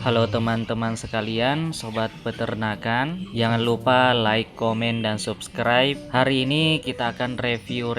Halo teman-teman sekalian, sobat peternakan, jangan lupa like, komen, dan subscribe. Hari ini kita akan review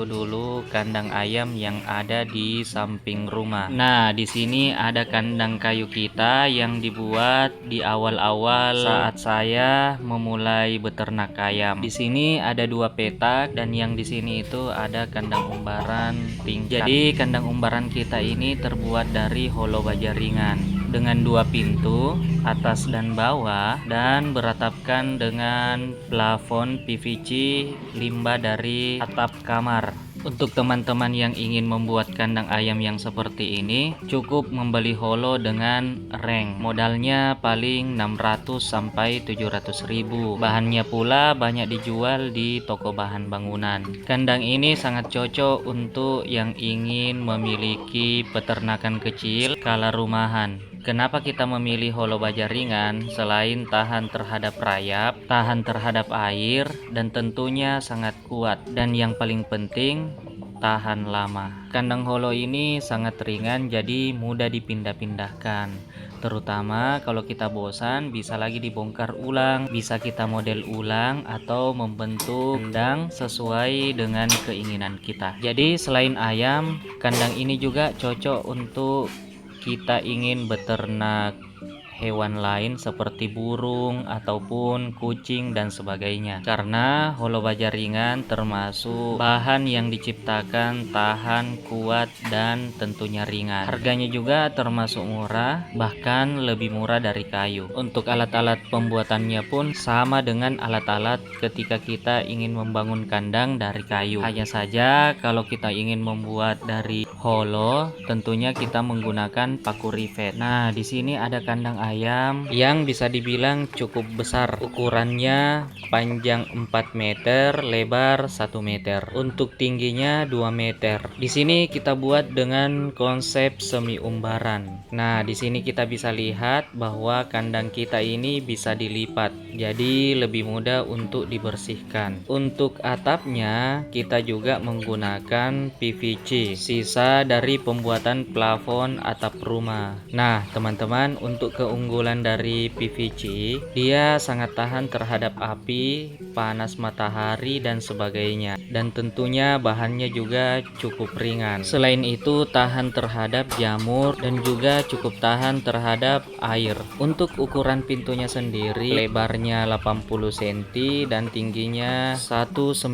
dulu kandang ayam yang ada di samping rumah. Nah, di sini ada kandang kayu kita yang dibuat di awal-awal saat saya memulai beternak ayam. Di sini ada dua petak dan yang di sini itu ada kandang umbaran tingkat. Jadi kandang umbaran kita ini terbuat dari holo baja ringan dengan dua pintu atas dan bawah dan beratapkan dengan plafon PVC limbah dari atap kamar. Untuk teman-teman yang ingin membuat kandang ayam yang seperti ini, cukup membeli holo dengan reng. Modalnya paling 600 sampai 700 ribu. Bahannya pula banyak dijual di toko bahan bangunan. Kandang ini sangat cocok untuk yang ingin memiliki peternakan kecil skala rumahan. Kenapa kita memilih holo baja ringan? Selain tahan terhadap rayap, tahan terhadap air, dan tentunya sangat kuat. Dan yang paling penting, tahan lama. Kandang holo ini sangat ringan, jadi mudah dipindah-pindahkan. Terutama kalau kita bosan, bisa lagi dibongkar ulang, bisa kita model ulang atau membentuk kandang sesuai dengan keinginan kita. Jadi selain ayam, kandang ini juga cocok untuk kita ingin beternak hewan lain seperti burung ataupun kucing dan sebagainya, karena holo baja ringan termasuk bahan yang diciptakan tahan, kuat, dan tentunya ringan. Harganya juga termasuk murah, bahkan lebih murah dari kayu. Untuk alat-alat pembuatannya pun sama dengan alat-alat ketika kita ingin membangun kandang dari kayu. Hanya saja kalau kita ingin membuat dari holo, tentunya kita menggunakan paku rivet. Nah, di sini ada kandang ayam yang bisa dibilang cukup besar. Ukurannya panjang 4 meter, lebar 1 meter. Untuk tingginya 2 meter. Di sini kita buat dengan konsep semi umbaran. Nah, di sini kita bisa lihat bahwa kandang kita ini bisa dilipat. Jadi lebih mudah untuk dibersihkan. Untuk atapnya kita juga menggunakan PVC, sisa dari pembuatan plafon atap rumah. Nah, teman-teman, untuk keunggulan dari PVC, dia sangat tahan terhadap api, panas matahari, dan sebagainya. Dan tentunya bahannya juga cukup ringan. Selain itu, tahan terhadap jamur dan juga cukup tahan terhadap air. Untuk ukuran pintunya sendiri, lebarnya 80 cm dan tingginya 190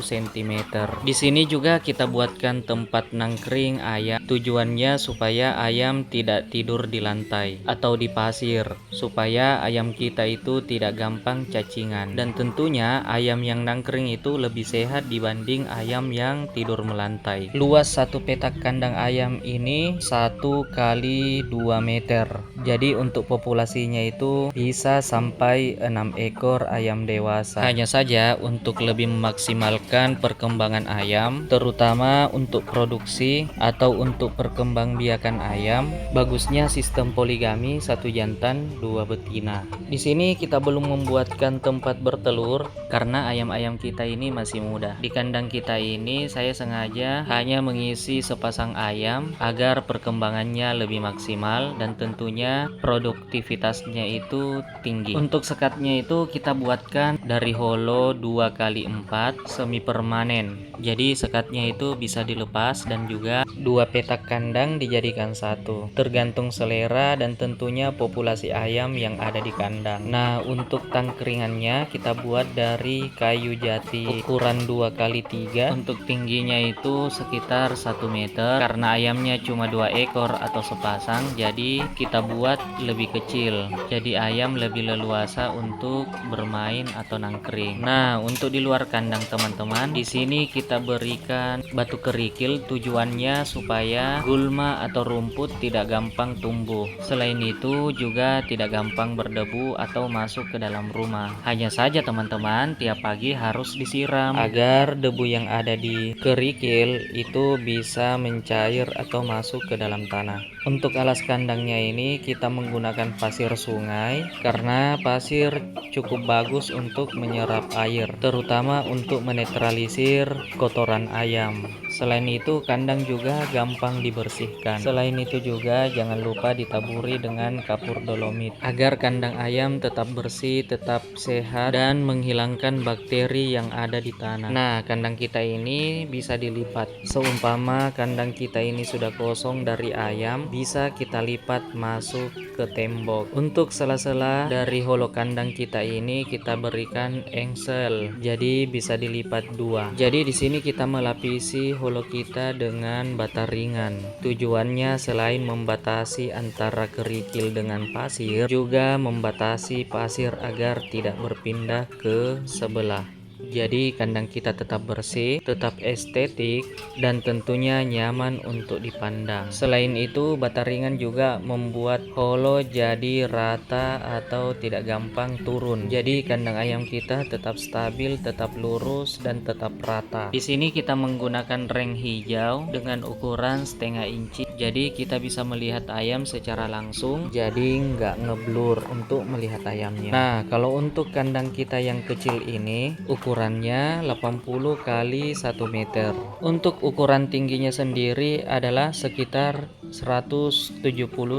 cm. Di sini juga kita buatkan tempat nangkring ayam. Tujuannya supaya ayam tidak tidur di lantai atau di pasir, supaya ayam kita itu tidak gampang cacingan. Dan tentunya ayam yang nangkring itu lebih sehat dibanding ayam yang tidur melantai. Luas satu petak kandang ayam ini 1 kali 2 meter. Jadi untuk populasinya itu bisa sampai 6 ekor ayam dewasa. Hanya saja untuk lebih memaksimalkan perkembangan ayam, terutama untuk produksi atau untuk perkembangbiakan ayam, bagusnya sistem poligami, 1 jantan 2 betina. Di sini kita belum membuatkan tempat bertelur karena ayam-ayam kita ini masih muda. Di kandang kita ini saya sengaja hanya mengisi sepasang ayam agar perkembangannya lebih maksimal dan tentunya produktivitasnya itu tinggi. Untuk sekatnya itu kita buatkan dari holo 2x4 semi permanen. Jadi sekatnya itu bisa dilepas dan juga dua petak kandang dijadikan satu. Tergantung selera dan tentunya populasi ayam yang ada di kandang. Nah, untuk tangkringannya kita buat dari kayu jati ukuran 2x3. Untuk tingginya itu sekitar 1 meter. Karena ayamnya cuma 2 ekor atau sepasang, jadi kita buat lebih kecil. Jadi ayam lebih leluasa untuk bermain atau nangkring. Nah, untuk di luar kandang teman-teman, di sini kita berikan batu kerikil, tujuannya supaya gulma atau rumput tidak gampang tumbuh. Selain itu juga tidak gampang berdebu atau masuk ke dalam rumah. Hanya saja teman-teman, tiap pagi harus disiram agar debu yang ada di kerikil itu bisa mencair atau masuk ke dalam tanah. Untuk alas kandangnya ini kita menggunakan pasir sungai karena pasir cukup bagus untuk menyerap air, terutama untuk menetralisir kotoran ayam. Selain itu kandang juga gampang dibersihkan. Selain itu juga jangan lupa ditaburi dengan kapur dolomit agar kandang ayam tetap bersih, tetap sehat dan menghilangkan bakteri yang ada di tanah. Nah, kandang kita ini bisa dilipat. Seumpama kandang kita ini sudah kosong dari ayam, bisa kita lipat masuk ke tembok. Untuk sela-sela dari holo kandang kita ini kita berikan engsel, jadi bisa dilipat dua. Jadi di sini kita melapisi holo kita dengan bata ringan. Tujuannya selain membatasi antara kerikil dengan pasir, juga membatasi pasir agar tidak berpindah ke sebelah. Jadi kandang kita tetap bersih, tetap estetik, dan tentunya nyaman untuk dipandang. Selain itu, bata ringan juga membuat holo jadi rata atau tidak gampang turun. Jadi kandang ayam kita tetap stabil, tetap lurus, dan tetap rata. Di sini kita menggunakan reng hijau dengan ukuran setengah inci. Jadi kita bisa melihat ayam secara langsung, jadi nggak ngeblur untuk melihat ayamnya. Nah, kalau untuk kandang kita yang kecil ini, ukurannya 80 kali 1 meter. Untuk ukuran tingginya sendiri adalah sekitar 170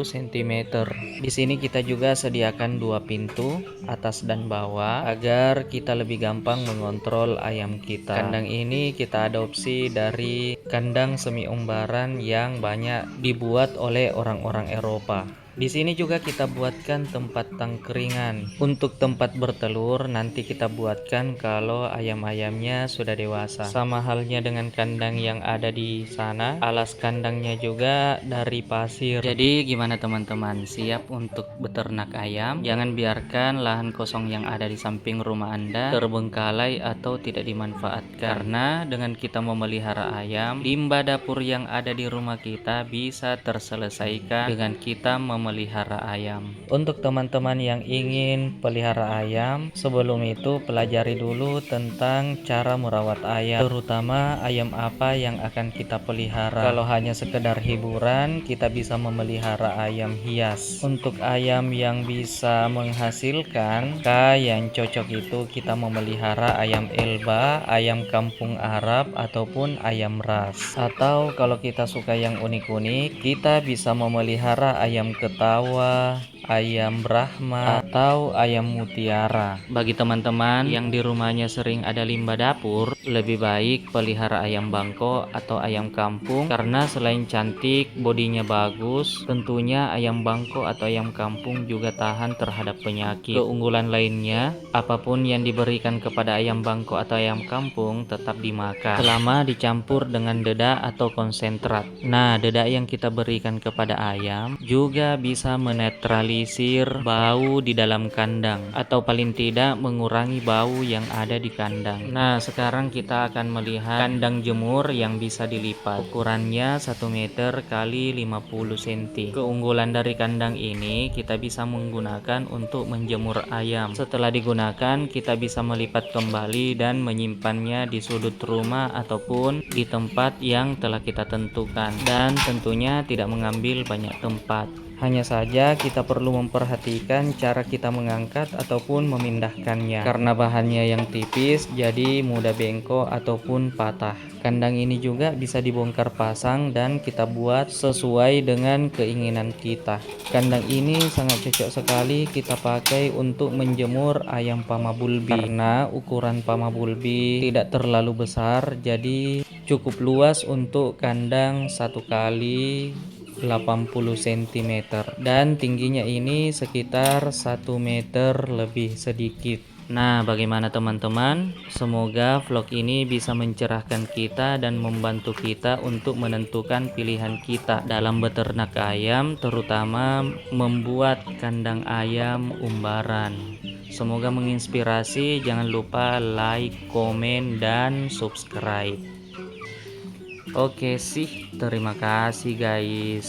cm. Di sini kita juga sediakan dua pintu, atas dan bawah, agar kita lebih gampang mengontrol ayam kita. Kandang ini kita adopsi dari kandang semi umbaran yang banyak dibuat oleh orang-orang Eropa. Di sini juga kita buatkan tempat tangkringan. Untuk tempat bertelur nanti kita buatkan kalau ayam-ayamnya sudah dewasa. Sama halnya dengan kandang yang ada di sana, alas kandangnya juga dari pasir. Jadi gimana teman-teman, siap untuk beternak ayam? Jangan biarkan lahan kosong yang ada di samping rumah Anda terbengkalai atau tidak dimanfaatkan. Karena dengan kita memelihara ayam, limbah dapur yang ada di rumah kita bisa terselesaikan dengan kita memelihara ayam. Untuk teman-teman yang ingin pelihara ayam, sebelum itu pelajari dulu tentang cara merawat ayam, terutama ayam apa yang akan kita pelihara. Kalau hanya sekedar hiburan, kita bisa memelihara ayam hias. Untuk ayam yang bisa menghasilkan, yang cocok itu kita memelihara ayam Elba, ayam kampung Arab, ataupun ayam ras. Atau kalau kita suka yang unik-unik, kita bisa memelihara ayam ketawa, ayam Brahma, atau ayam mutiara. Bagi teman-teman yang di rumahnya sering ada limbah dapur, lebih baik pelihara ayam bangko atau ayam kampung karena selain cantik, bodinya bagus, tentunya ayam bangko atau ayam kampung juga tahan terhadap penyakit. Keunggulan lainnya, apapun yang diberikan kepada ayam bangko atau ayam kampung tetap dimakan selama dicampur dengan dedak atau konsentrat. Nah, dedak yang kita berikan kepada ayam juga bisa menetralisir bau di dalam kandang atau paling tidak mengurangi bau yang ada di kandang. Nah, sekarang kita akan melihat kandang jemur yang bisa dilipat. Ukurannya 1 meter kali 50 cm. Keunggulan dari kandang ini kita bisa menggunakan untuk menjemur ayam. Setelah digunakan, kita bisa melipat kembali dan menyimpannya di sudut rumah ataupun di tempat yang telah kita tentukan, dan tentunya tidak mengambil banyak tempat. Hanya saja kita perlu memperhatikan cara kita mengangkat ataupun memindahkannya. Karena bahannya yang tipis, jadi mudah bengkok ataupun patah. Kandang ini juga bisa dibongkar pasang dan kita buat sesuai dengan keinginan kita. Kandang ini sangat cocok sekali kita pakai untuk menjemur ayam Parma Bulby. Karena ukuran Parma Bulby tidak terlalu besar, jadi cukup luas untuk kandang 1 kali 80 cm dan tingginya ini sekitar 1 meter lebih sedikit. Nah, bagaimana teman-teman? Semoga vlog ini bisa mencerahkan kita dan membantu kita untuk menentukan pilihan kita dalam beternak ayam, terutama membuat kandang ayam umbaran. Semoga menginspirasi. Jangan lupa like, komen, dan subscribe. Oke sih, terima kasih guys.